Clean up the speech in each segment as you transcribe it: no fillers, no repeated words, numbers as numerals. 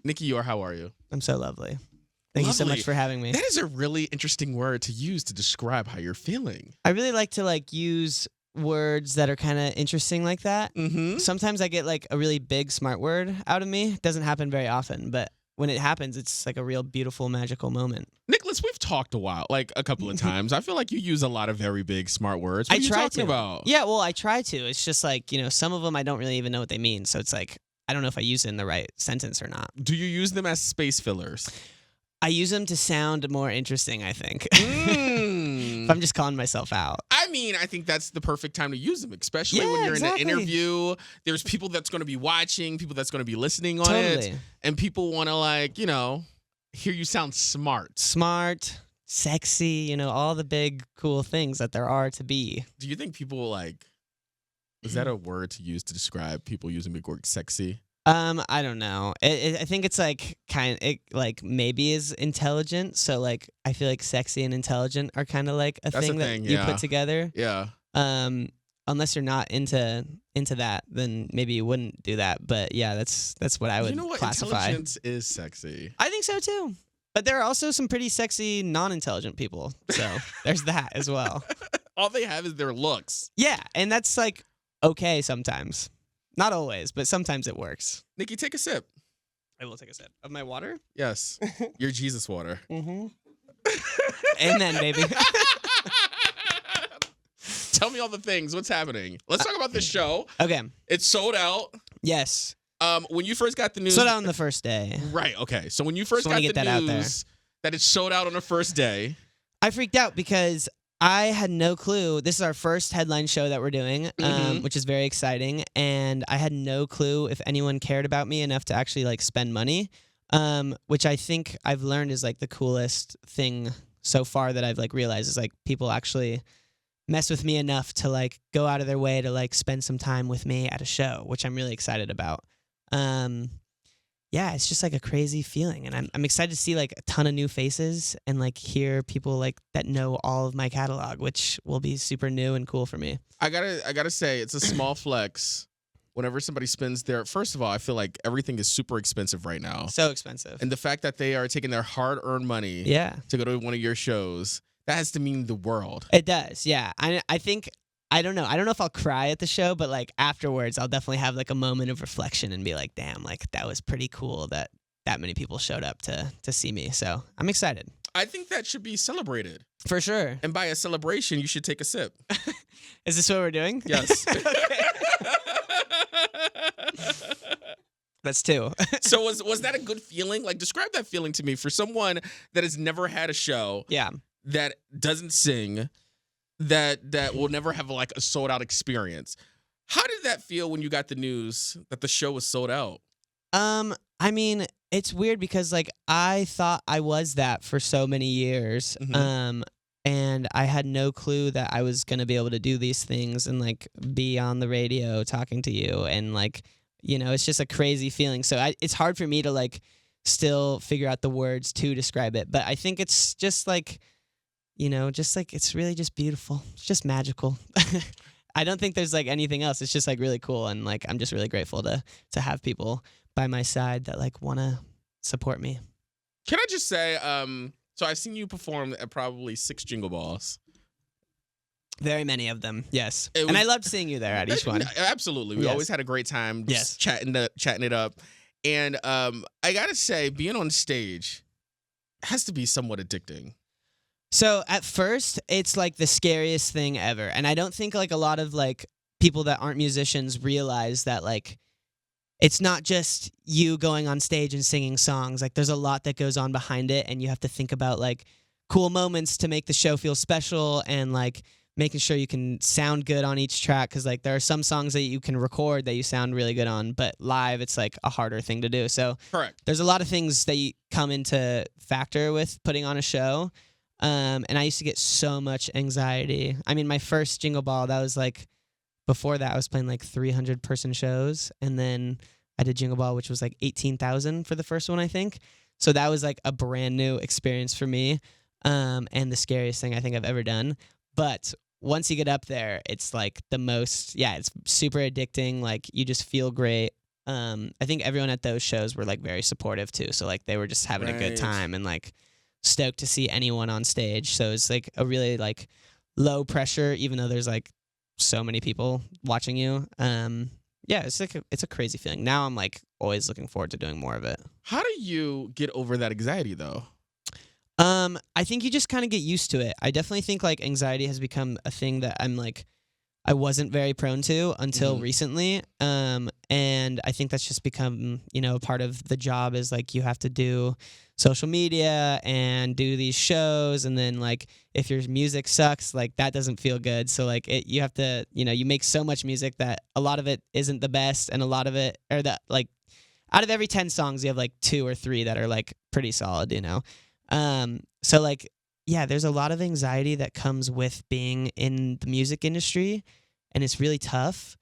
Nicky Youre, how are you? I'm so lovely. Thank you so much for having me. That is a really interesting word to use to describe how you're feeling. I really like to use words that are kind of interesting like that. Mm-hmm. Sometimes I get a really big smart word out of me. It doesn't happen very often, but when it happens, it's a real beautiful, magical moment. Nicholas, we've talked a couple of times. I feel like you use a lot of very big smart words. What are you talking about? Yeah, well, I try to. It's just some of them I don't really even know what they mean. So it's I don't know if I use it in the right sentence or not. Do you use them as space fillers? I use them to sound more interesting, I think. If I'm just calling myself out. I mean, I think that's the perfect time to use them, especially when you're in an interview. There's people that's going to be watching, people that's going to be listening on it. And people want to, hear you sound smart. Smart, sexy, all the big, cool things that there are to be. Do you think people, is that a word to use to describe people using big word sexy? I don't know. I think it's maybe is intelligent. So I feel like sexy and intelligent are kind of a thing that you put together. Yeah. Unless you're not into that, then maybe you wouldn't do that. But yeah, that's what I would classify. Intelligence is sexy. I think so too. But there are also some pretty sexy non-intelligent people. So there's that as well. All they have is their looks. Yeah, and that's okay sometimes. Not always, but sometimes it works. Nikki, take a sip. I will take a sip of my water. Yes, your Jesus water. Mm-hmm. Amen, baby. Tell me all the things. What's happening? Let's talk about this show. Okay. It's sold out. Yes. When you first got the news... Sold out on the first day. Right, okay. So when you first got the news that it's sold out on the first day... I freaked out because I had no clue. This is our first headline show that we're doing, which is very exciting. And I had no clue if anyone cared about me enough to actually spend money, which I think I've learned is the coolest thing so far that I've realized is people actually mess with me enough to go out of their way to spend some time with me at a show, which I'm really excited about. Yeah, it's just a crazy feeling, and I'm excited to see a ton of new faces and hear people that know all of my catalog, which will be super new and cool for me. I gotta say, it's a small flex whenever somebody spends their... First of all, I feel like everything is super expensive right now. So expensive. And the fact that they are taking their hard-earned money to go to one of your shows, that has to mean the world. It does, yeah. I think... I don't know if I'll cry at the show, but afterwards I'll definitely have a moment of reflection and be damn, that was pretty cool that many people showed up to see me. So I'm excited. I think that should be celebrated. For sure. And by a celebration, you should take a sip. Is this what we're doing? Yes. That's two. So was that a good feeling? Describe that feeling to me for someone that has never had a show. Yeah. That doesn't sing. That will never have a sold out experience. How did that feel when you got the news that the show was sold out? I mean, it's weird because I thought I was that for so many years. Mm-hmm. And I had no clue that I was gonna be able to do these things and be on the radio talking to you and it's just a crazy feeling. So it's hard for me to still figure out the words to describe it. But I think it's just it's really just beautiful. It's just magical. I don't think there's anything else. It's just really cool. And I'm just really grateful to have people by my side that want to support me. Can I just say, so I've seen you perform at probably 6 Jingle Balls. Very many of them, yes. And I loved seeing you there at each one. Absolutely. We always had a great time just chatting it up. And I got to say, being on stage has to be somewhat addicting. So at first, it's the scariest thing ever. And I don't think a lot of people that aren't musicians realize that it's not just you going on stage and singing songs. There's a lot that goes on behind it, and you have to think about cool moments to make the show feel special and making sure you can sound good on each track because there are some songs that you can record that you sound really good on, but live it's a harder thing to do. So correct. There's a lot of things that come into factor with putting on a show. And I used to get so much anxiety. I mean, my first Jingle Ball, that was before that I was playing 300-person shows. And then I did Jingle Ball, which was 18,000 for the first one, I think. So that was a brand new experience for me. And the scariest thing I think I've ever done. But once you get up there, it's the most, it's super addicting. You just feel great. I think everyone at those shows were like very supportive too. So like they were just having a good time and like stoked to see anyone on stage. So it's like a really like low pressure, even though there's like so many people watching you. Yeah, it's like it's a crazy feeling. Now I'm like always looking forward to doing more of it. How do you get over that anxiety though? I think you just kind of get used to it. I definitely think like anxiety has become a thing that I'm like I wasn't very prone to until recently. And I think that's just become, part of the job is like you have to do social media and do these shows, and then like if your music sucks, like that doesn't feel good. So like you have to, you make so much music that a lot of it isn't the best, and a lot of it, or that like out of every 10 songs you have like 2 or 3 that are like pretty solid, So like, yeah, there's a lot of anxiety that comes with being in the music industry, and it's really tough,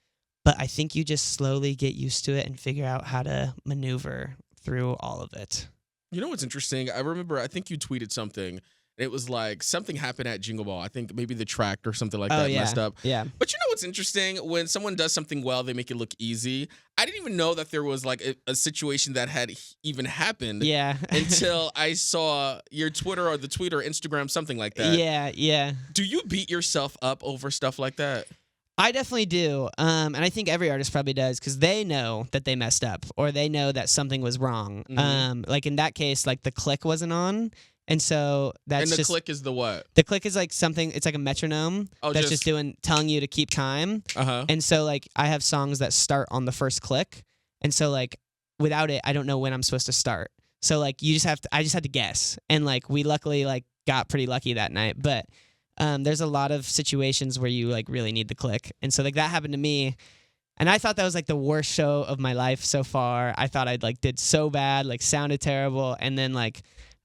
but I think you just slowly get used to it and figure out how to maneuver through all of it. You know what's interesting? I think you tweeted something. It was like something happened at Jingle Ball. I think maybe the track or something like that messed up. Yeah. But you know what's interesting? When someone does something well, they make it look easy. I didn't even know that there was like a situation that had even happened. Yeah. Until I saw your Twitter or the tweet or Instagram, something like that. Yeah. Do you beat yourself up over stuff like that? I definitely do. And I think every artist probably does, because they know that they messed up or they know that something was wrong. Like in that case, like the click wasn't on. And so that's And the just, click is the what? the click is like something, it's like a metronome that's just telling you to keep time. And so like I have songs that start on the first click. And so like without it, I don't know when I'm supposed to start. So like I just had to guess. And like we luckily like got pretty lucky that night. But there's a lot of situations where you like really need the click. And so like that happened to me. And I thought that was like the worst show of my life so far. I thought I'd like did so bad, like sounded terrible. And then like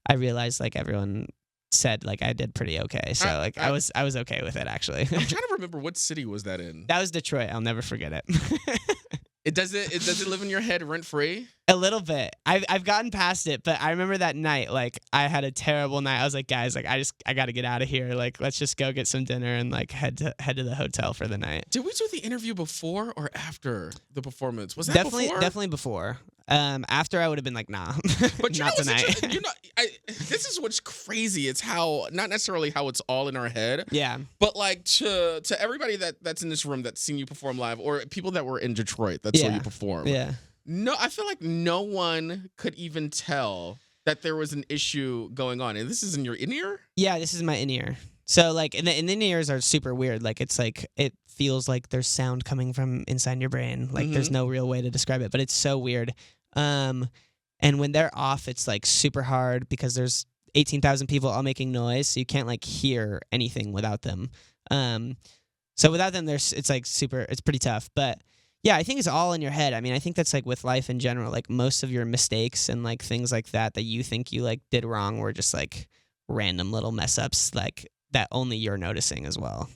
I realized like everyone said like I did pretty okay. So like I was okay with it actually. I'm trying to remember what city was that in. That was Detroit. I'll never forget it. Does it live in your head rent free? A little bit. I've gotten past it, but I remember that night, like I had a terrible night. I was like, guys, like I got to get out of here. Like let's just go get some dinner and like head to the hotel for the night. Did we do the interview before or after the performance? Was that definitely before? After I would have been like, nah, but not tonight. This is what's crazy. It's how, not necessarily how it's all in our head. Yeah. But like to everybody that's in this room that's seen you perform live, or people that were in Detroit that saw you perform. Yeah. No, I feel like no one could even tell that there was an issue going on. And this is in your in-ear? Yeah, this is my in-ear. So like, and the in-ears are super weird. Like it's like, it feels like there's sound coming from inside your brain. Like there's no real way to describe it, but it's so weird. And when they're off, it's like super hard because there's 18,000 people all making noise. So you can't like hear anything without them. So without them, it's like it's pretty tough. But yeah, I think it's all in your head. I mean, I think that's like with life in general, like most of your mistakes and like things like that you think you like did wrong were just like random little mess ups like that only you're noticing as well.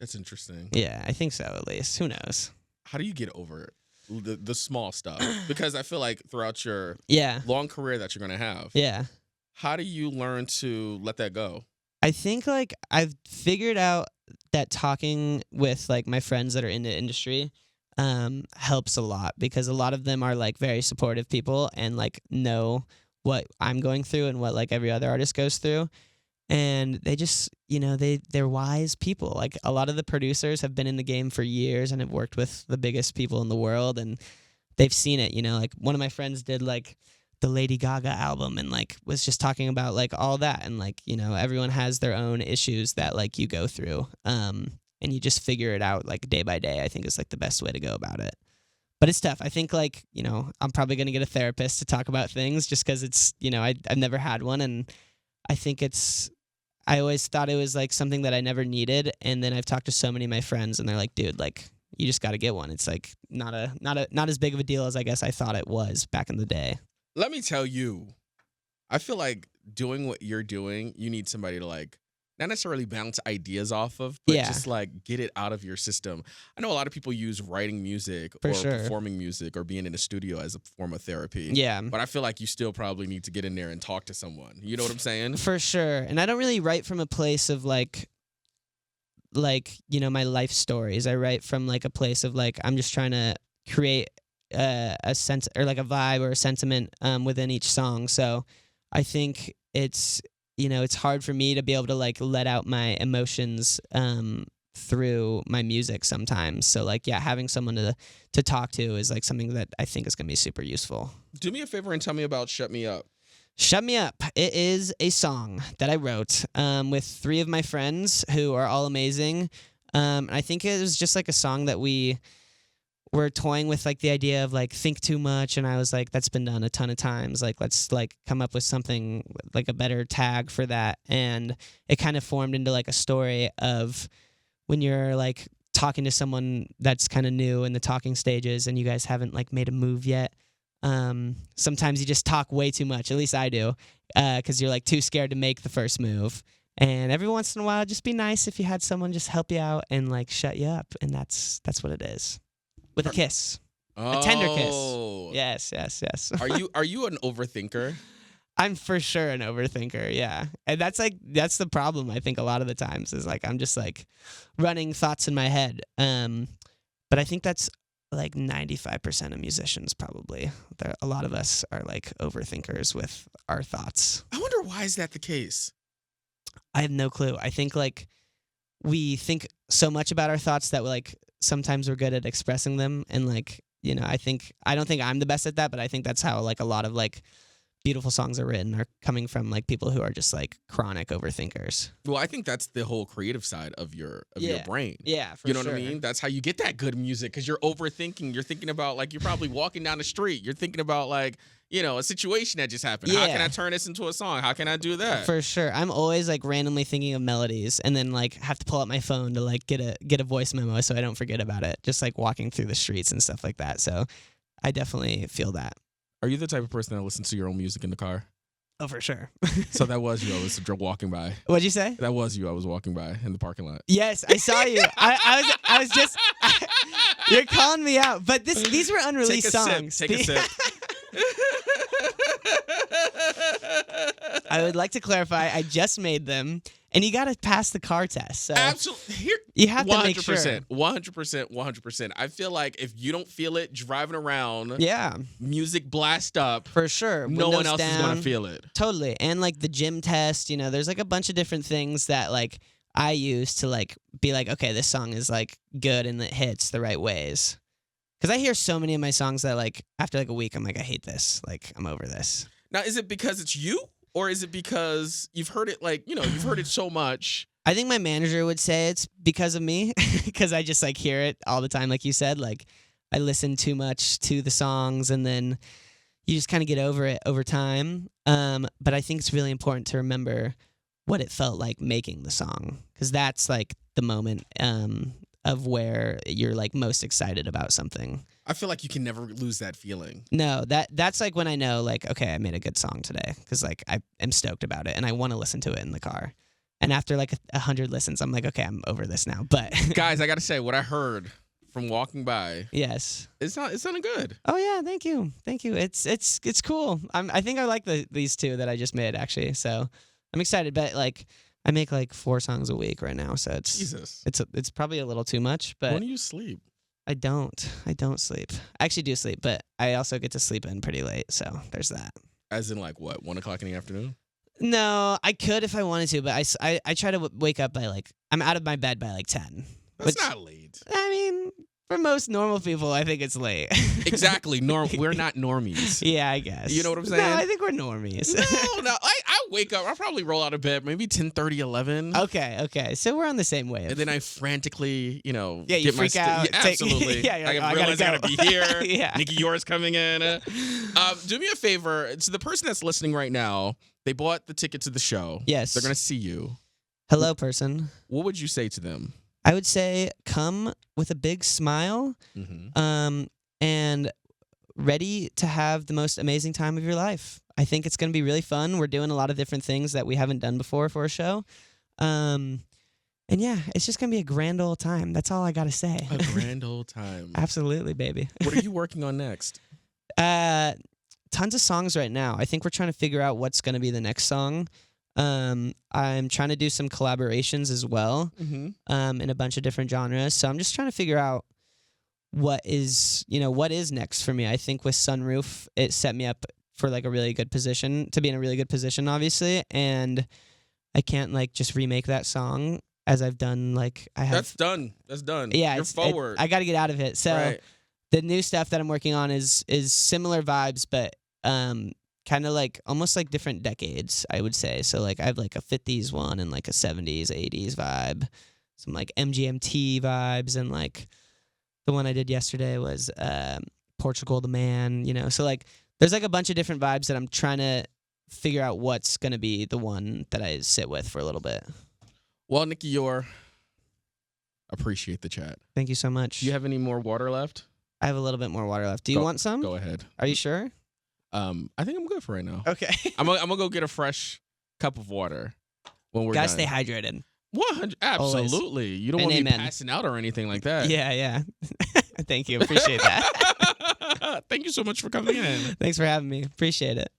That's interesting. Yeah, I think so at least. Who knows? How do you get over it? The small stuff? Because I feel like throughout your long career that you're going to have, how do you learn to let that go? I think like I've figured out that talking with like my friends that are in the industry helps a lot, because a lot of them are like very supportive people and like know what I'm going through and what like every other artist goes through. And they just, they're wise people. Like a lot of the producers have been in the game for years and have worked with the biggest people in the world, and they've seen it, like one of my friends did like the Lady Gaga album and like was just talking about like all that. And like, everyone has their own issues that like you go through. And you just figure it out like day by day, I think is like the best way to go about it. But it's tough. I think like, I'm probably going to get a therapist to talk about things just because it's, I've never had one. And I think I always thought it was like something that I never needed. And then I've talked to so many of my friends and they're like, dude, like you just got to get one. It's like not as big of a deal as I guess I thought it was back in the day. Let me tell you, I feel like doing what you're doing, you need somebody to like, not necessarily bounce ideas off of, but just like get it out of your system. I know a lot of people use writing music or performing music or being in a studio as a form of therapy. Yeah. But I feel like you still probably need to get in there and talk to someone. You know what I'm saying? For sure. And I don't really write from a place of like my life stories. I write from like a place of like, I'm just trying to create a sense or like a vibe or a sentiment within each song. So I think it's it's hard for me to be able to like let out my emotions through my music sometimes. So like having someone to talk to is like something that I think is gonna be super useful. Do me a favor and tell me about Shut Me Up. Shut Me Up. It is a song that I wrote with 3 of my friends who are all amazing. I think it was just like a song that we were toying with, like the idea of like think too much, and I was like, that's been done a ton of times. Like let's like come up with something like a better tag for that. And it kind of formed into like a story of when you're like talking to someone that's kind of new in the talking stages and you guys haven't like made a move yet. Sometimes you just talk way too much. At least I do, because you're like too scared to make the first move. And every once in a while, just be nice if you had someone just help you out and like shut you up. And that's what it is. With a kiss. A tender kiss. Yes. Are you an overthinker? I'm for sure an overthinker, yeah. And that's the problem, I think, a lot of the times is like I'm just like running thoughts in my head. But I think that's like 95% of musicians probably. A lot of us are like overthinkers with our thoughts. I wonder why is that the case? I have no clue. I think like we think so much about our thoughts that like sometimes we're good at expressing them, and like I don't think I'm the best at that, but I think that's how like a lot of like beautiful songs are written are coming from like people who are just like chronic overthinkers. Well, I think that's the whole creative side of your brain. Yeah, for sure. You know what I mean? That's how you get that good music, because you're overthinking. You're thinking about like you're probably walking down the street. You're thinking about like a situation that just happened. Yeah. How can I turn this into a song? How can I do that? For sure. I'm always like randomly thinking of melodies and then like have to pull up my phone to like get a voice memo so I don't forget about it. Just like walking through the streets and stuff like that. So I definitely feel that. Are you the type of person that listens to your own music in the car? Oh, for sure. So that was you. I was walking by. What'd you say? That was you. I was walking by in the parking lot. Yes, I saw you. I was just. You're calling me out, but these were unreleased songs. Take a sip. I would like to clarify. I just made them, and you got to pass the car test. So absolutely, you have to make sure. 100%. I feel like if you don't feel it driving around, music blast up for sure. No one else down, is gonna feel it. Totally, and like the gym test. There's like a bunch of different things that like I use to like be like, okay, this song is like good and it hits the right ways. Because I hear so many of my songs that like after like a week, I'm like, I hate this. Like I'm over this. Now, is it because it's you? Or is it because you've heard it you've heard it so much? I think my manager would say it's because of me, because I just like hear it all the time. Like you said, like I listen too much to the songs and then you just kind of get over it over time. But I think it's really important to remember what it felt like making the song, because that's like the moment of where you're like most excited about something. I feel like you can never lose that feeling. No, that's like when I know like, okay, I made a good song today, because like I am stoked about it and I want to listen to it in the car. And after like 100 listens, I'm like, okay, I'm over this now. But guys, I gotta say, what I heard from walking by, yes, it's sounding good. Oh yeah, thank you. It's cool. I think I like these 2 that I just made actually. So I'm excited. But like I make like 4 songs a week right now, so it's probably a little too much. But when do you sleep? I don't sleep. I actually do sleep, but I also get to sleep in pretty late, so there's that. As in like what, 1 o'clock in the afternoon? No, I could if I wanted to, but I try to wake up by like, I'm out of my bed by like 10. That's not late. I mean, for most normal people, I think it's late. Exactly. We're not normies. Yeah, I guess. You know what I'm saying? No, I think we're normies. No. I wake up. I'll probably roll out of bed maybe 10:30, 11. Okay. So we're on the same wave. And then I frantically, you get freak out. Yeah, absolutely. I realize I gotta be here. Yeah. Nicky Youre's coming in. Do me a favor. To the person that's listening right now, they bought the ticket to the show. Yes. They're gonna see you. Hello, person. What would you say to them? I would say come with a big smile, and ready to have the most amazing time of your life. I think it's going to be really fun. We're doing a lot of different things that we haven't done before for a show. And yeah, it's just going to be a grand old time. That's all I got to say. A grand old time. Absolutely, baby. What are you working on next? Tons of songs right now. I think we're trying to figure out what's going to be the next song. I'm trying to do some collaborations as well, in a bunch of different genres. So I'm just trying to figure out what is next for me. I think with Sunroof, it set me up for like a really good position, to be in a really good position, obviously. And I can't like just remake that song as I've done. Like I have. That's done. That's done. Yeah, You're forward. I got to get out of it. So right. the new stuff that I'm working on is similar vibes, but kind of like almost like different decades, I would say. So like I have like a 50s one and like a 70s, 80s vibe, some like MGMT vibes, and like the one I did yesterday was Portugal the Man, you know. So like there's like a bunch of different vibes that I'm trying to figure out what's going to be the one that I sit with for a little bit. Well, Nicky Youre, appreciate the chat. Thank you so much. Do you have any more water left? I have a little bit more water left. Do you want some? Go ahead. Are you sure? I think I'm good for right now. Okay. I'm gonna go get a fresh cup of water when we're Gotta done. stay hydrated. 100, absolutely. Always. You don't want to be passing out or anything like that. Yeah. Thank you. Appreciate that. Thank you so much for coming in. Thanks for having me. Appreciate it.